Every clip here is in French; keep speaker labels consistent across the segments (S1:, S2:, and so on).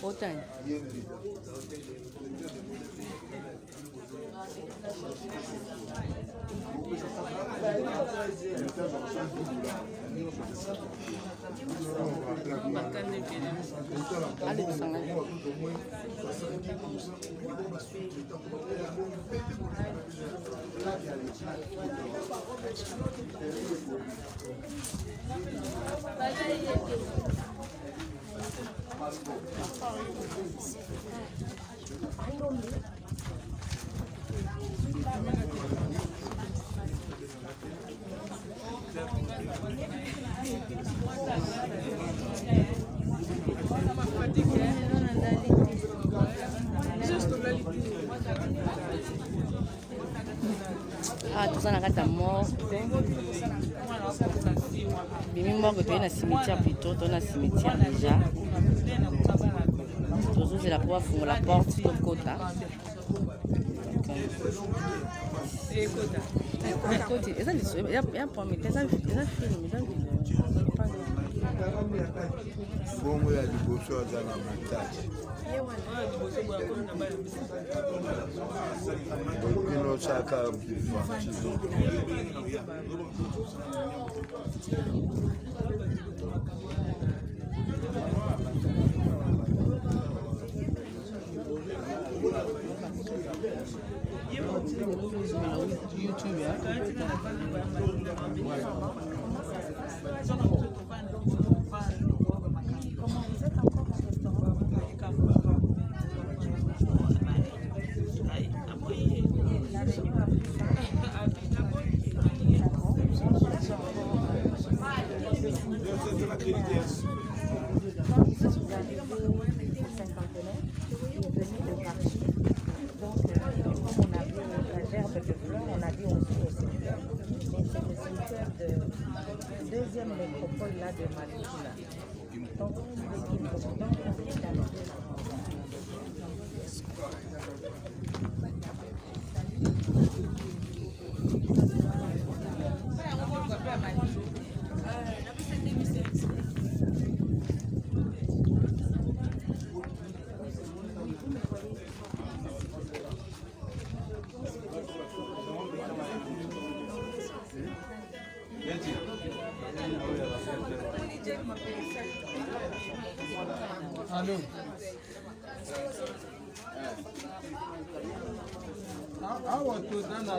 S1: Autant. Ah, tout ça, on a gâté mort. Bimi mort que tu es dans le cimetière plutôt, tu es dans le cimetière déjà. Toujours, c'est la porte, la porte de Kota. Il y a un premier, il y a un film,
S2: Bongo ya liboso aza na matati okino chaka
S3: deuxième métropole là de Malikoula. Donc,
S4: Allô. Ah, watu nana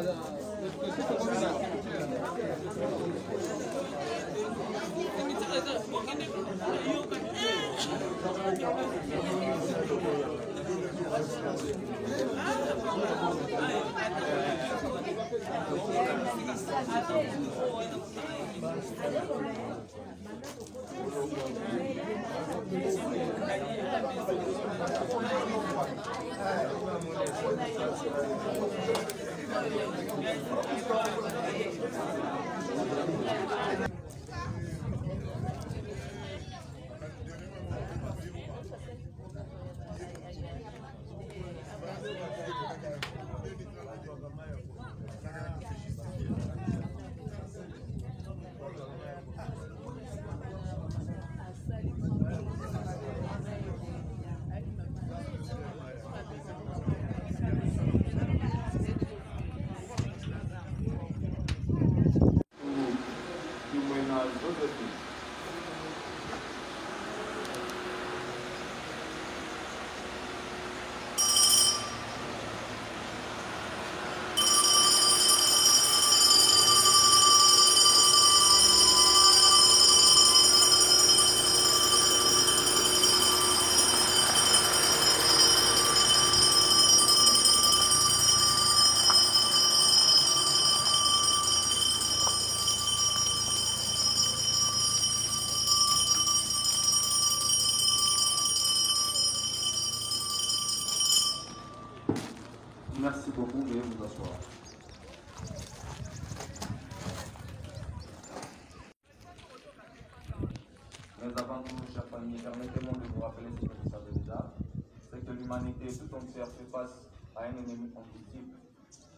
S5: Merci beaucoup, veuillez vous asseoir. Mais avant tout, chers familles, permettez-moi de vous rappeler ce que vous savez déjà, c'est que l'humanité tout entière fait face à un ennemi invisible,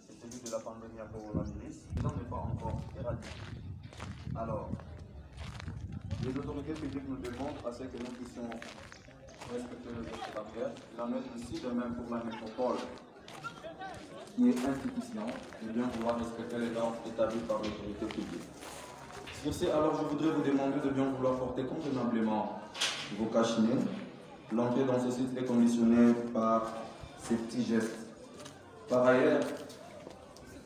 S5: c'est celui de la pandémie à coronavirus, qui n'en est pas encore éradiqué. Alors, les autorités publiques nous demandent à ce que nous puissions respecter les gestes barrières. Il en est ici de même pour la métropole, qui est institution, de bien vouloir respecter les normes établies par l'autorité publique. Sur ce, alors je voudrais vous demander de bien vouloir porter convenablement vos cachinets. L'entrée dans ce site est conditionnée par ces petits gestes. Par ailleurs,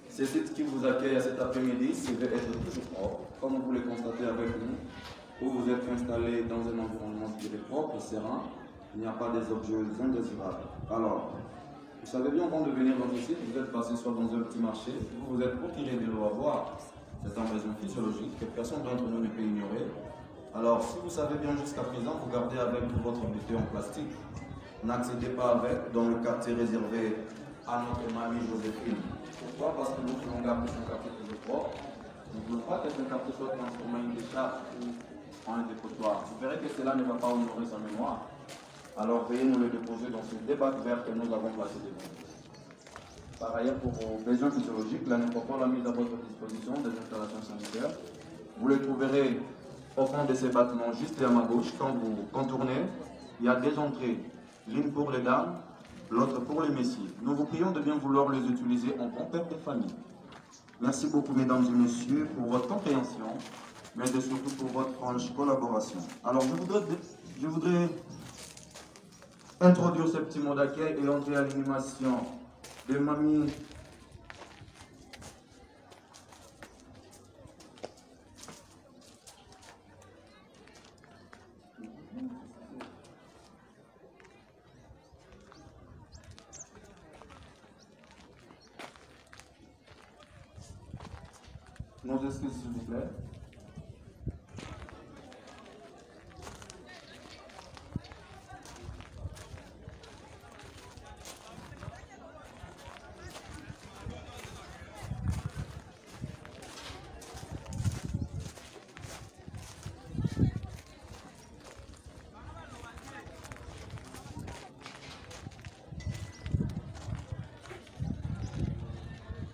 S5: ce site qui vous accueille à cet après-midi se veut être toujours propre, comme vous le constatez avec nous, où vous êtes installé dans un environnement qui est propre et serein. Il n'y a pas des objets indésirables. Alors, vous savez bien, avant de venir dans ce site, vous êtes passé soit dans un petit marché, vous vous êtes procuré de l'eau à boire. C'est une raison physiologique que personne d'entre nous ne peut ignorer. Alors, si vous savez bien jusqu'à présent, vous gardez avec vous votre bouteille en plastique. N'accédez pas avec dans le quartier réservé à notre mamie Joséphine. Pourquoi? Parce que nous voulons garder son quartier toujours propre. Nous ne voulons pas que ce quartier soit transformé en décharge ou en un dépotoir. Vous verrez que cela ne va pas honorer sa mémoire. Alors, veuillez nous le déposer dans ce débat vert que nous avons placé devant vous. Par ailleurs, pour vos besoins physiologiques, la nécropole a mis à votre disposition des installations sanitaires. Vous les trouverez au fond de ces bâtiments, juste à ma gauche. Quand vous contournez, il y a des entrées, l'une pour les dames, l'autre pour les messieurs. Nous vous prions de bien vouloir les utiliser en bon père de famille. Merci beaucoup, mesdames et messieurs, pour votre compréhension, mais surtout pour votre franche collaboration. Alors, je voudrais introduire ce petit mot d'accueil et entrer à l'animation de mamie. Nos excuses, s'il vous plaît.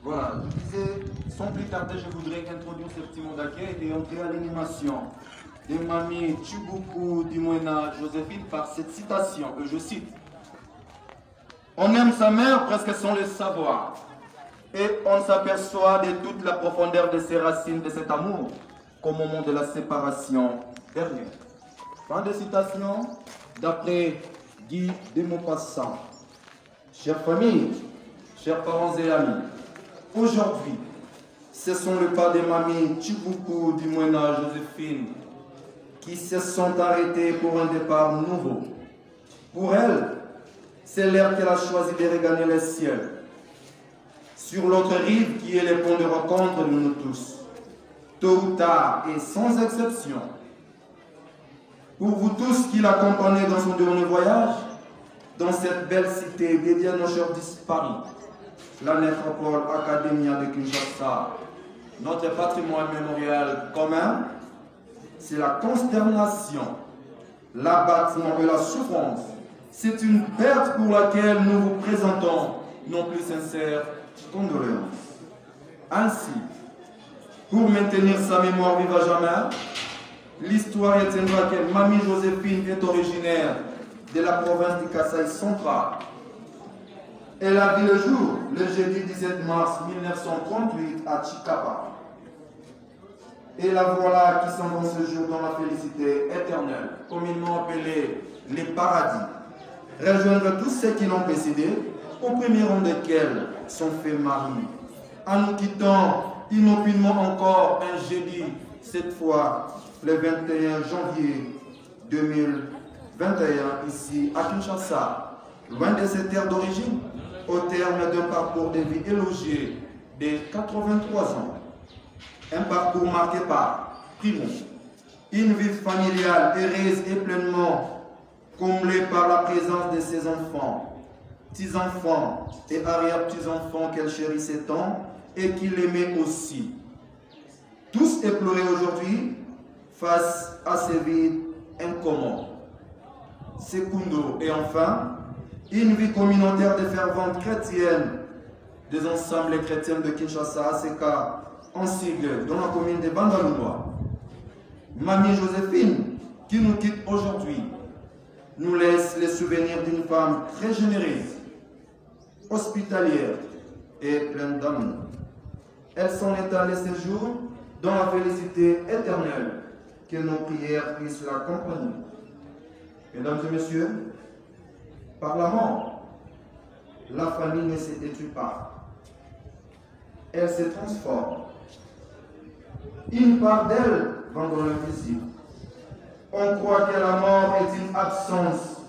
S5: Voilà, je disais, sans plus tarder, je voudrais introduire ce petit mot d'accueil et entrer à l'animation de mamie Chibuku Dimwena Joséphine par cette citation, que je cite. On aime sa mère presque sans le savoir, et on s'aperçoit de toute la profondeur de ses racines, de cet amour, qu'au moment de la séparation dernière. Fin de citation d'après Guy de Maupassant. Chère famille, chers parents et amis, aujourd'hui, ce sont le pas de mamie Chibuku Dimwena Joséphine qui se sont arrêtés pour un départ nouveau. Pour elle, c'est l'air qu'elle a choisi de regagner le ciel. Sur l'autre rive qui est le point de rencontre de nous tous, tôt ou tard et sans exception. Pour vous tous qui l'accompagnez dans son dernier voyage, dans cette belle cité dédiée à nos chers disparus, la nécropole Academia de Kinshasa, notre patrimoine mémorial commun, c'est la consternation, l'abattement et la souffrance. C'est une perte pour laquelle nous vous présentons nos plus sincères condoléances. Ainsi, pour maintenir sa mémoire vive à jamais, l'histoire retiendra que Mamie Joséphine est originaire de la province du Kasaï central. Elle a vu le jour, le jeudi 17 mars 1938 à Chikapa. Et la voilà qui s'en vont ce jour dans la félicité éternelle, communément appelée les paradis. Rejoindre tous ceux qui l'ont précédé, au premier rang desquels son fait Marie. En nous quittant inopinément encore un jeudi, cette fois le 21 janvier 2021, ici à Kinshasa, loin de ses terres d'origine, au terme d'un parcours de vie élogié de 83 ans. Un parcours marqué par, primo, une vie familiale heureuse et pleinement comblée par la présence de ses enfants. petits-enfants et arrière-petits-enfants qu'elle chérissait tant et qu'il aimait aussi. Tous éplorés aujourd'hui face à ces vides incommuns. Secundo, et enfin, une vie communautaire des ferventes chrétiennes des ensembles chrétiens de Kinshasa, ACK, en sigle, dans la commune de Bandalungwa. Mamie Joséphine, qui nous quitte aujourd'hui, nous laisse les souvenirs d'une femme très généreuse, hospitalière et pleine d'amour. Elle s'en est allée ces jours dans la félicité éternelle, que nos prières puissent l'accompagner. Mesdames et messieurs, par la mort, la famille ne se détruit pas. Elle se transforme. Une part d'elle va dans l'invisible. On croit que la mort est une absence,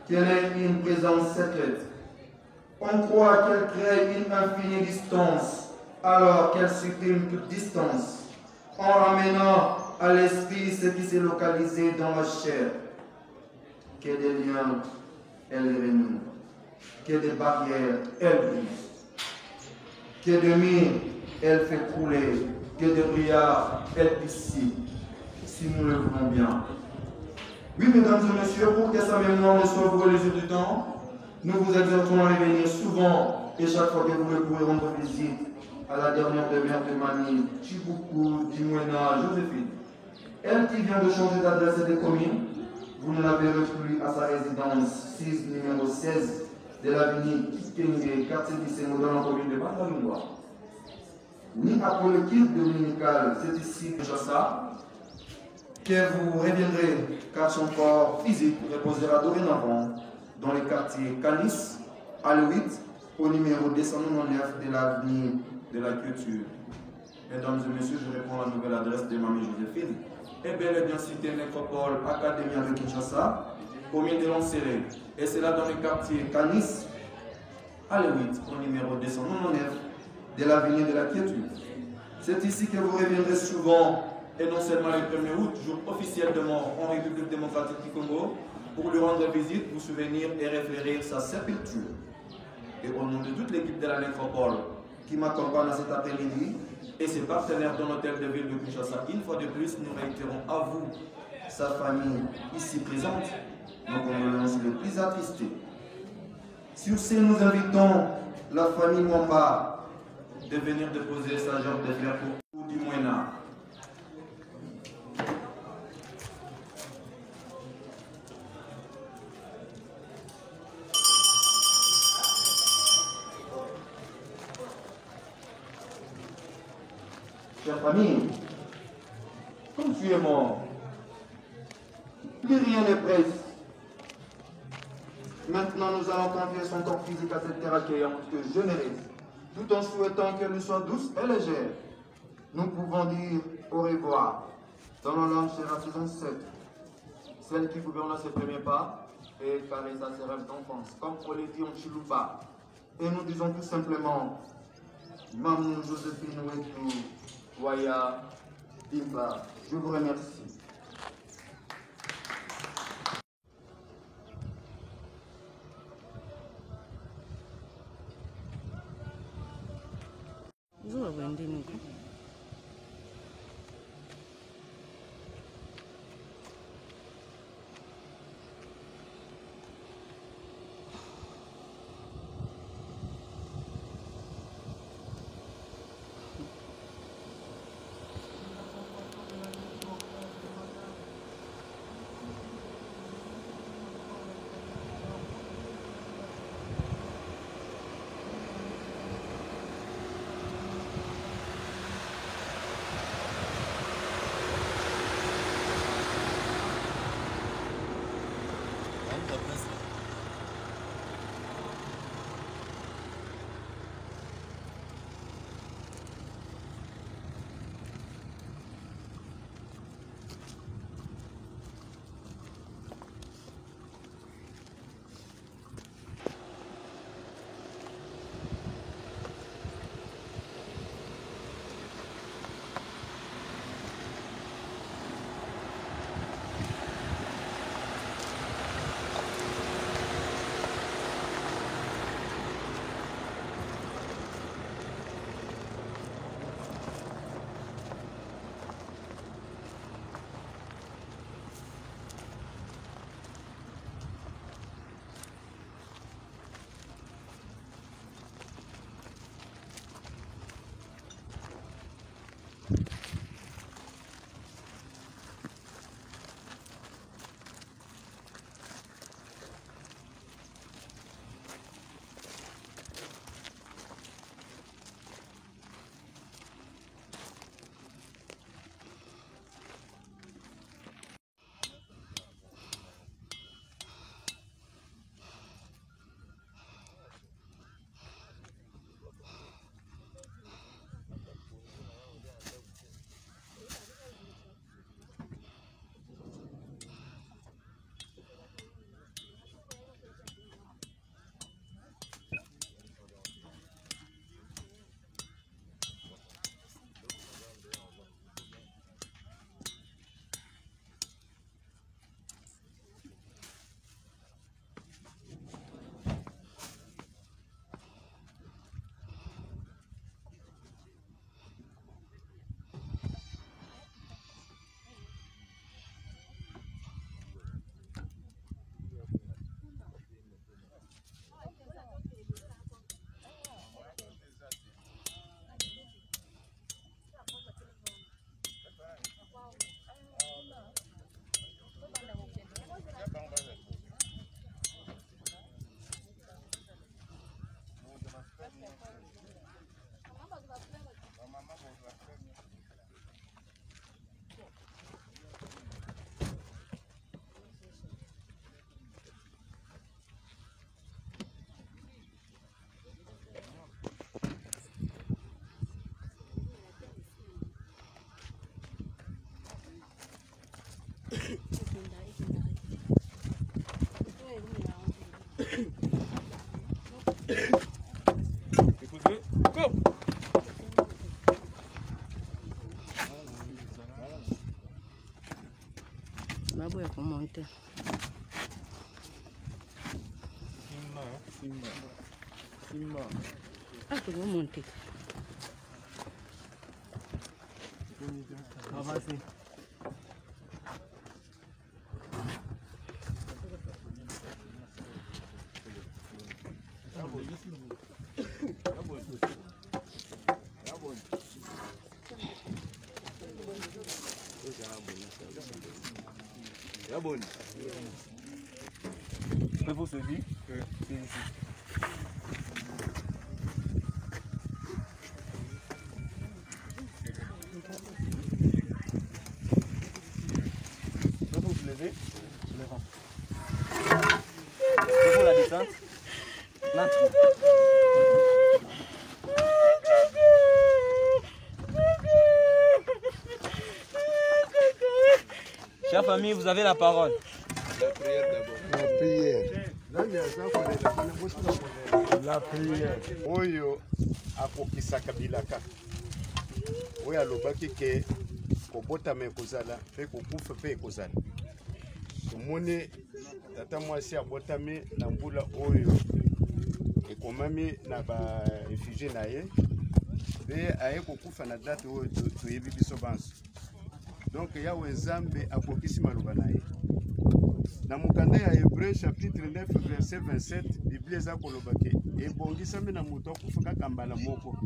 S5: qu'elle est une présence secrète. On croit qu'elle crée une infinie distance, alors qu'elle supprime toute distance, en ramenant à l'esprit ce qui s'est localisé dans la chair. Que des liens, elle renoue. Que des barrières, elle brise. Que des murs, elle fait couler. Que des brillards, elle dissipe. Si nous le voulons bien. Oui, mesdames et messieurs, pour que sa mémoire ne soit brûlée les yeux du temps, nous vous exhortons à revenir souvent et chaque fois que vous le pourrez rendre visite à la dernière demeure de Mamie Chibuku Dimwena Joséphine. Elle qui vient de changer d'adresse et de commune, vous ne la verrez plus à sa résidence 6 numéro 16 de l'avenue Kikenge, quartier Bissemo, dans la commune de Bandalungwa. Ni à l'équipe dominicale, c'est ici Kinshasa, que vous reviendrez, car son corps physique reposera dorénavant dans les quartiers Canis, à l'8, au numéro 299 de l'avenue de la Culture. Mesdames et messieurs, je réponds à la nouvelle adresse de Mamie Joséphine. Et bel et bien cité Nécropole, Académie de Kinshasa, commune de Lanceré. Et c'est là dans le quartier Canis, à l'8, au numéro 299 de l'avenue de la Quiétude. C'est ici que vous reviendrez souvent, et non seulement le 1er août, jour officiel de mort en République démocratique du Congo, pour lui rendre visite, vous souvenir et référer sa sépulture. Et au nom de toute l'équipe de la Nécropole qui m'accompagne à cet après-midi, et ses partenaires dans l'hôtel de ville de Kinshasa, une fois de plus, nous réitérons à vous, sa famille ici présente, nos condoléances les plus attristées. Sur ce, nous invitons la famille Mwamba de venir déposer sa jambe de fer pour du Moena. Chère famille, comme tu es mort, plus rien ne presse. Maintenant, nous allons confier son corps physique à cette terre accueillante que généreuse, tout en souhaitant qu'elle nous soit douce et légère. Nous pouvons dire au revoir dans la langue chère à ses ancêtres, celle qui gouverna ses premiers pas et caressa ses rêves d'enfance, comme on l'a dit en Chiluba. Et nous disons tout simplement, Maman Joséphine Ouetou, Waya, Dimba, je vous remercie.
S1: Babu ya kumonte.
S2: Simba.
S1: Ah, tu veux monter.
S2: Avancez. Vous saisir? C'est ici. Vous vous levez? Vous la descente? L'entrée. Chère famille, vous avez la parole.
S4: La prière d'abord.
S2: La prière. La prière. Oyo akokisaka bilaka. Oyo alobaki ke kobotama ekozala mpe kokufa mpe ekozala. Tomoni tata mwasi abotami na mbula oyo ekomami na ba effigie na ye mpe aye kokufa na date oyo toyebi biso banso. Donc Yawe Nzambe akokisi maloba na ye. Na mukanda ya Hébreu chapitre 9 verset 27 Biblia eza koloba ke ebongisami na moto akufa kaka mbala moko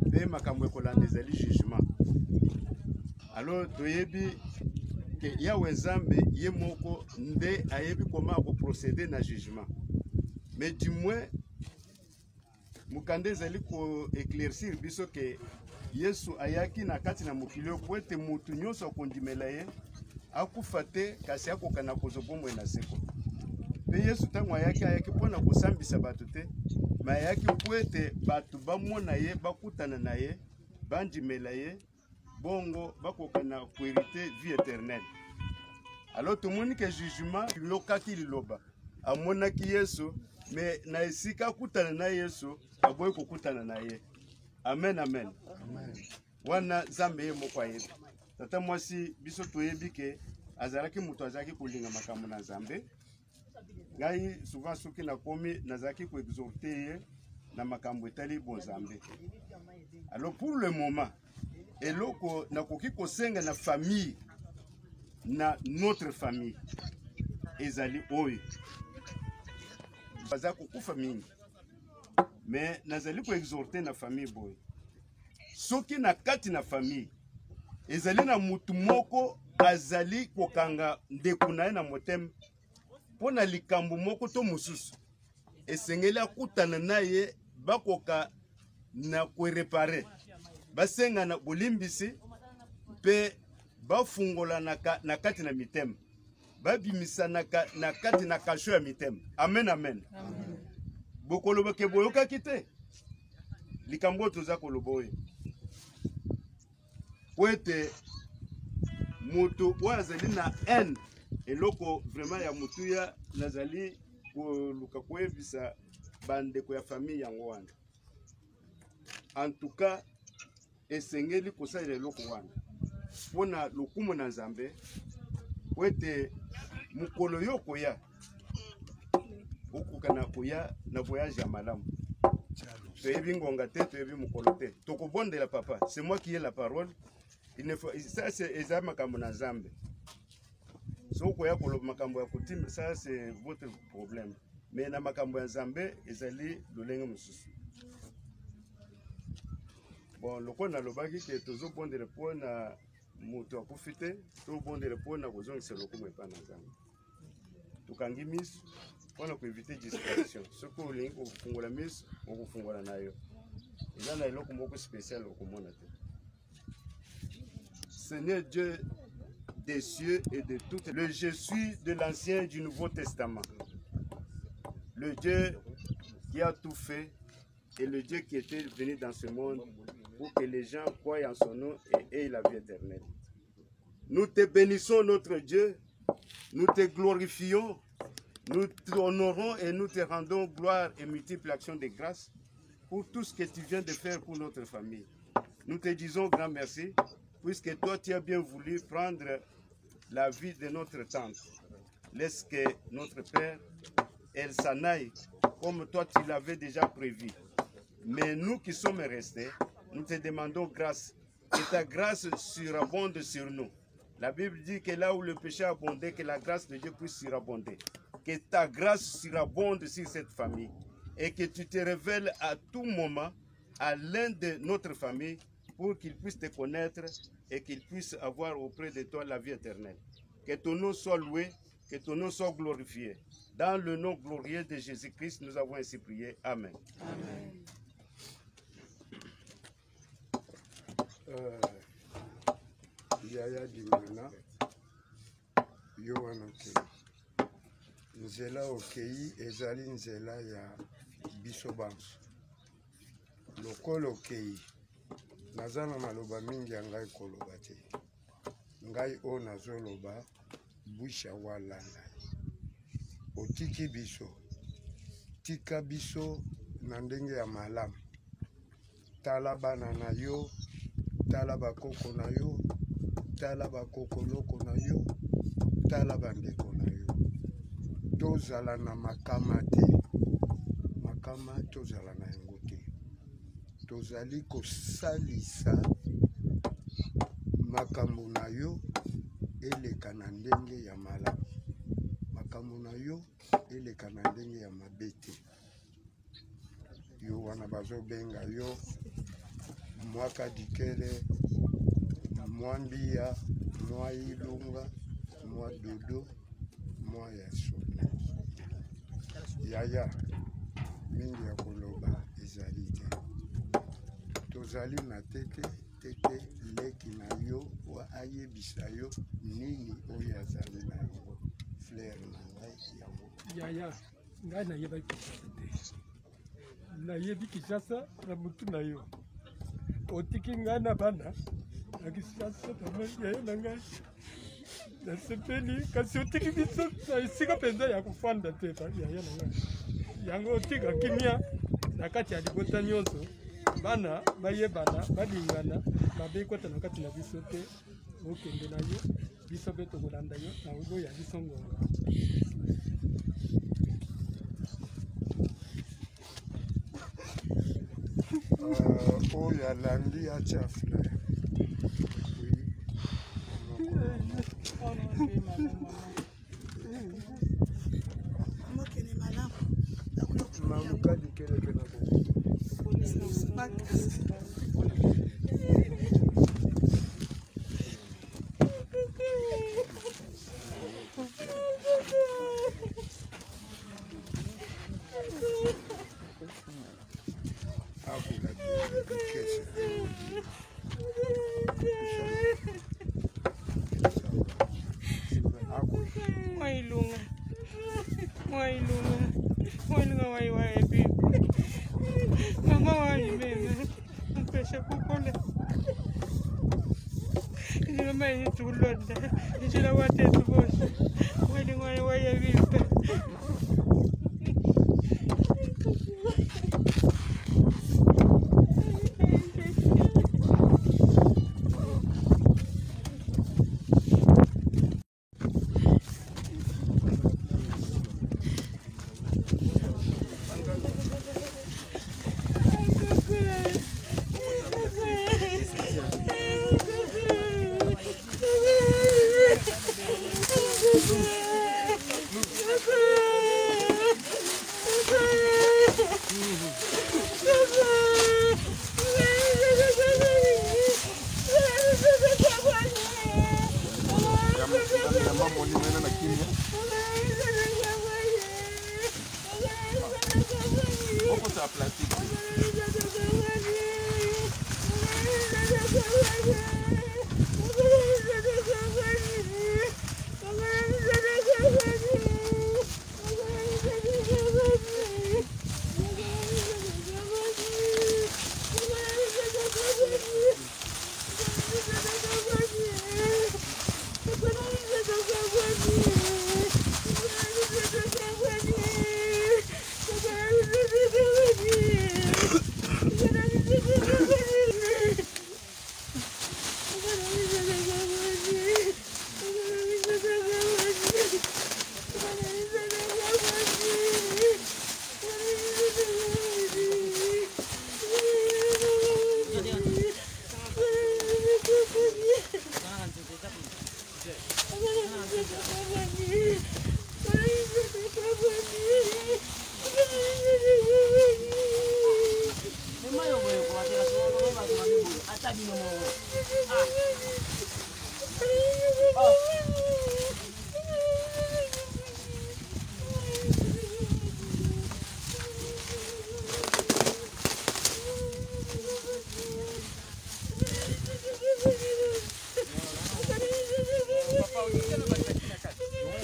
S2: mpe makambo ekolanda ezali jugement. Alors toyebi ke Yawe Nzambe ye moko nde ayebi koma akoprocéder na jugement. Mais du moins mukanda ezali ko éclaircir biso ke Yesu ayaki na kati na mokili po ete mutu nyonso akondimela ye akufa te kasi akokana kozobomwe na seko. Mpe Yesu ntango ayaki mpona kosambisa bato te, me ayaki po ete bato bamona ye bakutana na ye bandimela ye bongo bakokana koherite vie éternelle. Alors tomoni ke jugement yokaki liloba amonaki Yesu me na esika akutana na Yesu aboyi kokutana na ye. Amen, amen. Amen. Wana Nzambe ye moko ayebi. Tata mwasi biso toyebi ke azalaki mutu azalaki kolinga makambo na Nzambe. Ngai souvent soki nakomi nazalaki ko exhorter ye na makambo etali bon Nzambe. Alors pour le moment eloko nakoki kosenga na famille na notre famille ezali oyo baza kokufa mingi. Mais nazali ko exhorter na famille boy. Soki na kati na famille ezali na mutu moko azali kokanga ndeko na ye na motema pona likambo moko to mususu esengeli akutana na ye bakoka na koreparer basenga na bolimbisi pe bafungola na kati na mitema babimisa na kati na kasho ya mitema. Amen, amen. Amen. Bokoloba ke boyoka kite likambo toza koloba oyo po ete moto oyo azali na haine eloko vraiment ya motuya nazali koluka koyebisa bandeko ya famille yango wana. En tout cas esengeli kosalela eloko wana mpona lokumu na Nzambe po ete mokolo yo koya okokana koya na voyage ya malamu. Toyebi ngonga te, toyebi mokolo te. Tokobondela papa, c'est moi qui ai la parole. Il ne faut, ça c'est eza makambo na Nzambe. So koya koloba makambo ya kutima, ça c'est votre problème. Mais na makambo ya Nzambe ezali lolenge mosusu. Bon, loko na lobaki ke tozobondela po na moto akufi te, tobondela po na kozongisa lokumu epa na Nzambe. Tokangi miso mpona koevite distraction. Soki olingi kofungola miso okofungola na yo. Eza na eloko moko spécial okomona te. Seigneur Dieu des cieux et de toutes, le je suis de l'Ancien et du Nouveau Testament. Le Dieu qui a tout fait et le Dieu qui était venu dans ce monde pour que les gens croient en son nom et aient la vie éternelle. Nous te bénissons, notre Dieu. Nous te glorifions. Nous t'honorons et nous te rendons gloire et multiples actions de grâce pour tout ce que tu viens de faire pour notre famille. Nous te disons grand merci, puisque toi tu as bien voulu prendre la vie de notre tante. Laisse que notre Père, elle s'en aille, comme toi tu l'avais déjà prévu. Mais nous qui sommes restés, nous te demandons grâce, que ta grâce surabonde sur nous. La Bible dit que là où le péché a abondé, que la grâce de Dieu puisse surabonder. Que ta grâce surabonde sur cette famille et que tu te révèles à tout moment à l'un de notre famille pour qu'il puisse te connaître et qu'il puisse avoir auprès de toi la vie éternelle. Que ton nom soit loué, que ton nom soit glorifié. Dans le nom glorieux de Jésus-Christ, nous avons ainsi prié. Amen.
S1: Amen.
S6: Yaya Dimana, Yohan Okei. Nzela Okei, ezali nzela ya biso banso. Lokolo Okei, naza na maloba mingi ya ngai koloba te. Ngai o nazoloba, bwisha walanda. Otiki biso, tika biso na ndenge ya malamu. Tala bana na yo, tala bakoko na yo, tala bakokoloko na yo, tala bandeko na yo. Tozala na makama te, makama tozala na yango te. Tozali kosalisa makambo na yo eleka na ndenge ya malamu. Makambo na yo eleka na ndenge ya mabe te. Yo wana bazobenga yo mwaka dikele, mwa mbia, mwa ilunga, mwa dodo, mwa ya sola. Yaya, mingi ya koloba ezali te. Tozali na tete, tete leki na yo, wa ayebisa yo, nini oyo azali na yango. Flair na ngai yango.
S7: Yaya, ngai na yeba Kinshasa te. Na yebi Kinshasa na mutu na yo. Otiki ngai na bana, na Kinshasa na yaya na ngai. Nasepeli, kasi otiki biso na esika penza ya kufanda te yaya na ngai. Yango otika kimia na kati ya libota nyonso. Bana, bayebana, balingana, babekota na kati na biso te. Okende na yo, biso beto kolanda yo, na ugo ya biso ngonga.
S6: Oyo alandi atia Flair. Mamuka dikele kena ko.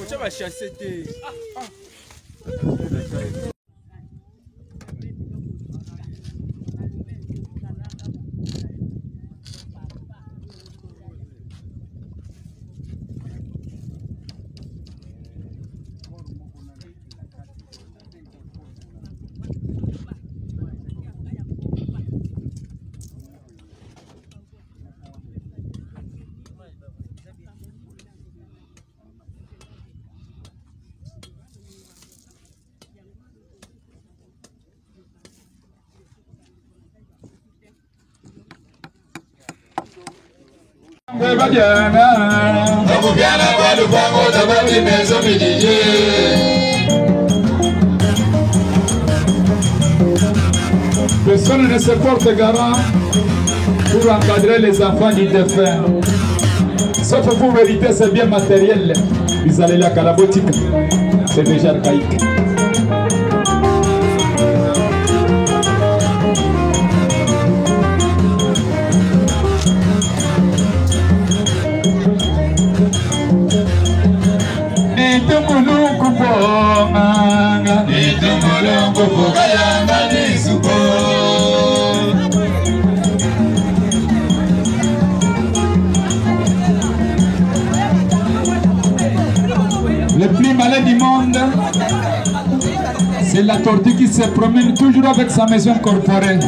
S7: ça va chasser tes.
S8: Personne ne se porte garant pour encadrer les enfants du défunt. Sauf pour vérité, c'est bien matériel. Vous allez la calabotique, c'est déjà archaïque. Le plus malin du monde, c'est la tortue qui se promène toujours avec sa maison corporelle.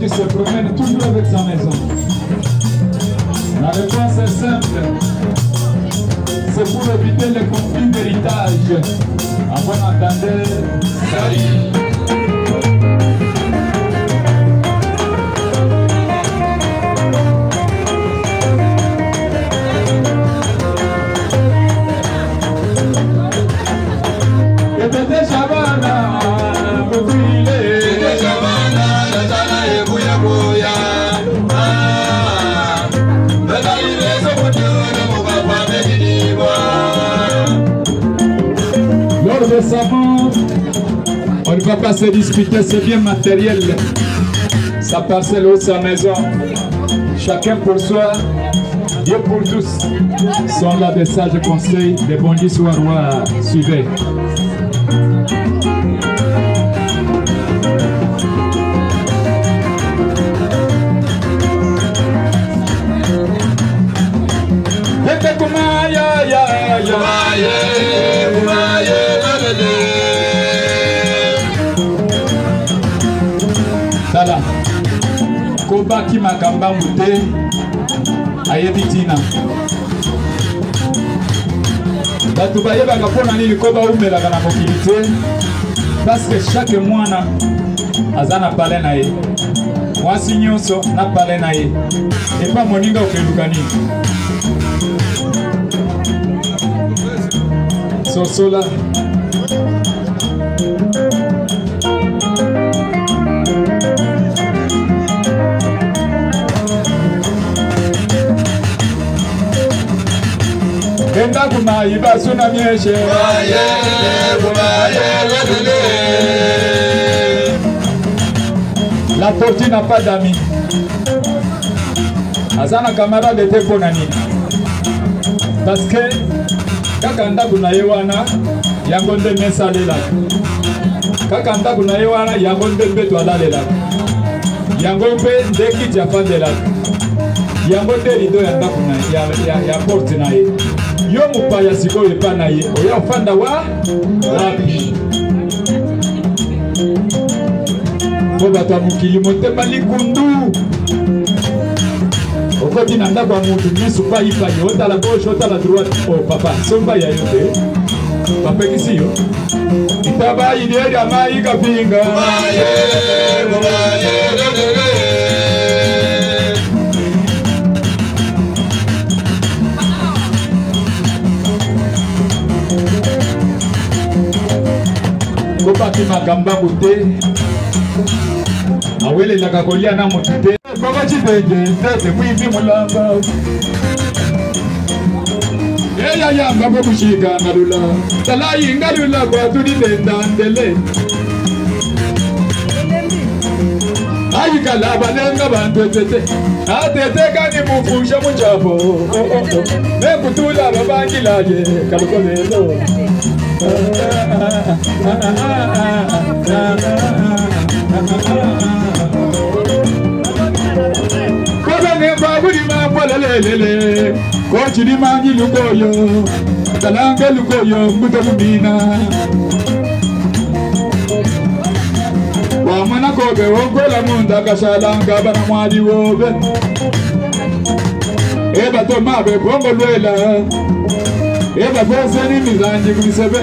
S8: Se promène toujours avec sa maison. La réponse est simple. C'est pour éviter les conflits d'héritage. À bon entendeur, salut. On ne va pas se disputer, c'est bien matériel. Sa parcelle ou sa maison. Chacun pour soi, Dieu pour tous. Sont là des sages conseils, des bons histoires. Suivez. Tala koba ki makamba mute ayebitina batu bayebaka mpona nini koba umelaka na mokili te parce que chaque mwana aza na pale na ye mwasi nyonso na pale na ye epa moninga okeluka nini sosola Enda kumayi basuna mieshe La tortue n'a pas d'amis. Azana camarade était pour nani. Parce que kaka ndako na ye wana yango nde mesa alelaka kaka ndako na ye wana yango nde mbeto alalelaka yango mpe nde kiti afandelaka yango nde lido ya ndako ya porte na ye yo mopaya sikoyo epa na ye oya ofanda wapi po bato ya mokili motema likundu okoti na ndako ya mutu misu paipai otala gauche otala droite o papa somba ya yo te bapekisi yo itaba ideri amai kapinga kopaki makambangu te awelelaka kolia na motu te koko citenge tete kwivi mulamba eyayamba kokushika ngalula talayi ngalula kwatulitendandele ayikala balenga bantu etete atetekani mufushe muchapo mekutula babangilaye kalukolelo lelele kochiri mangi lukoyo talange lukoyo mbuto kumina wamana kobe ongola munda kashalanga bana mwadi wobe eba tomabe bongo lwela eba boseni mizanji kumisebe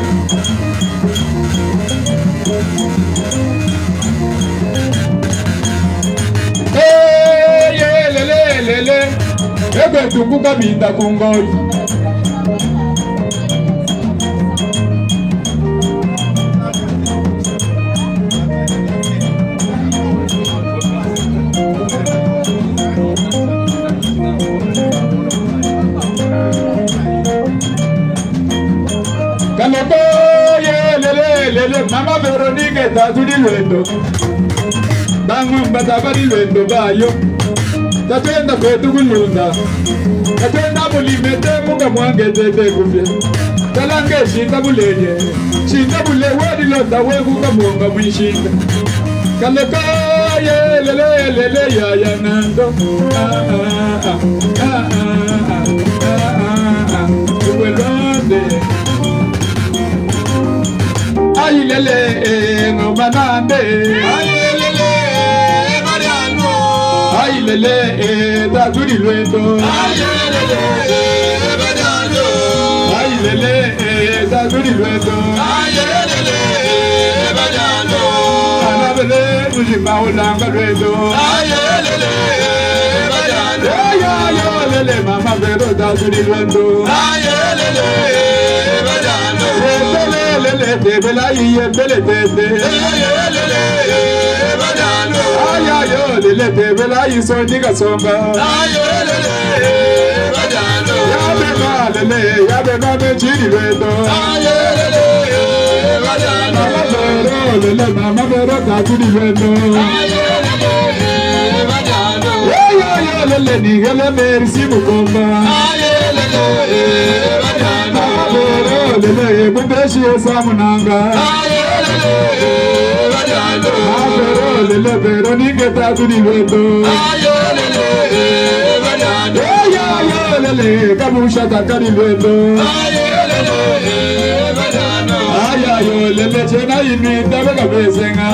S8: lele ebe tukuka binda kungoi kaloko lele mama Veronique tatudi lwendo bangu mbatabari lwendo bayo tatenda kwetu kulunda tatenda mulimete muka mwange tete kufye talange shinda bulenye shinda bule wadi londa wekuka mwonga mwishinda kaleka lele ya nando uwelonde ay lele ngomanande ay lele taturi lwendo ay lele taturi lwendo anabele mujima ulanga lwendo lele mama vero taturi lwendo lele tebela iye bele tete ayayo lele tebela isoni kasonga yabema mechiri lwendo lele mama vero taturi lwendo lele nigele merisi mukomba lele mubeshi esamunanga lele Veronique taturi lwendo lele kabusha takari lwendo ayayo lele chena imi tabe kabesenga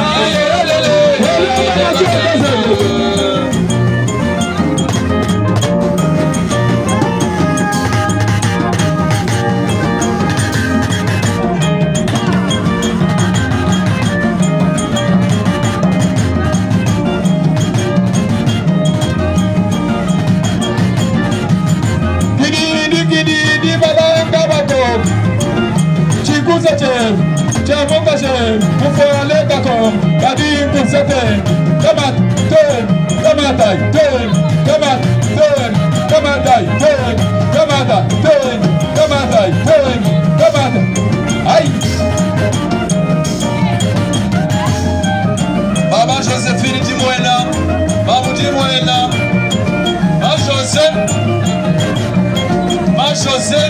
S4: Maman Joséphine Dimoena, Maman Dimoena, Ma José,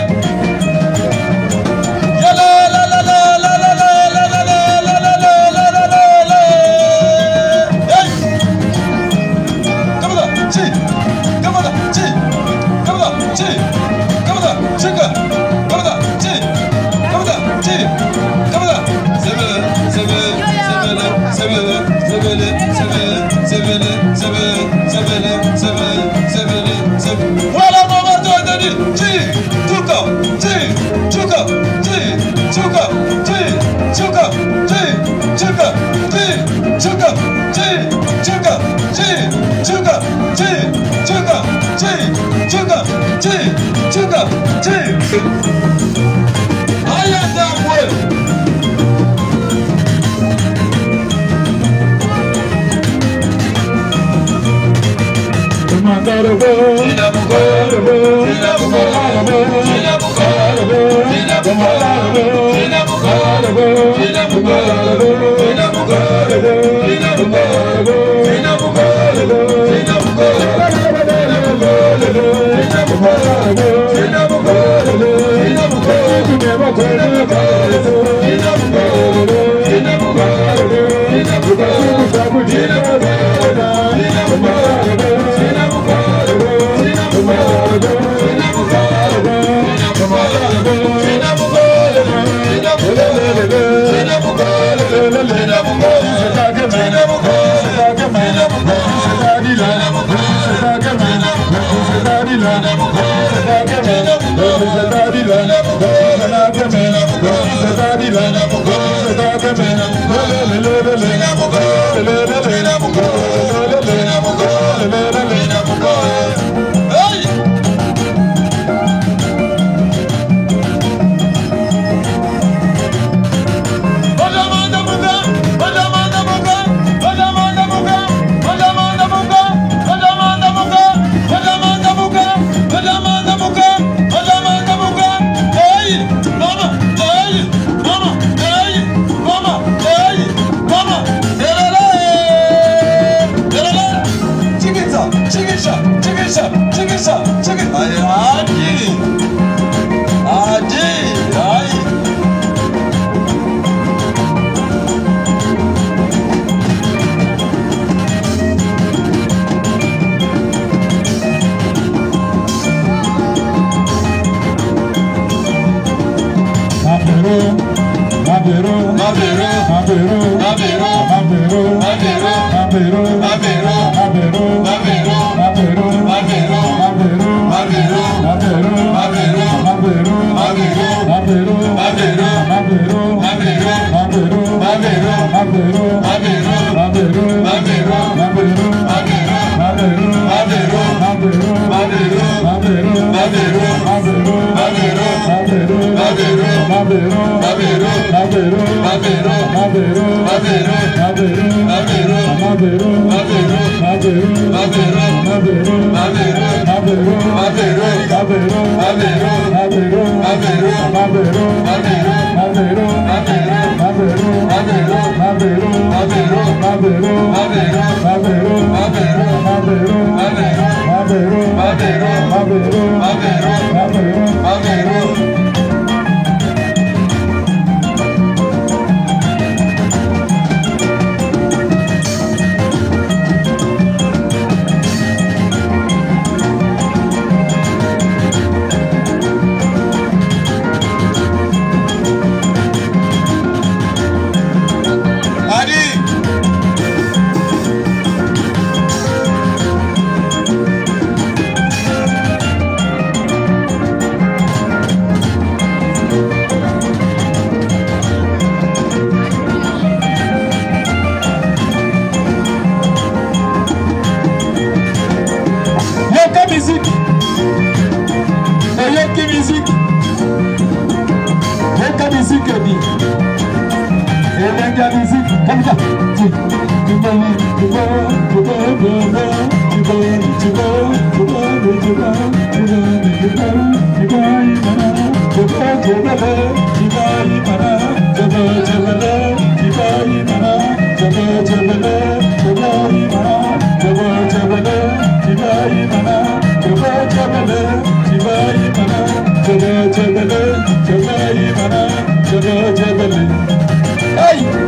S4: Hey!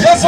S8: Yes,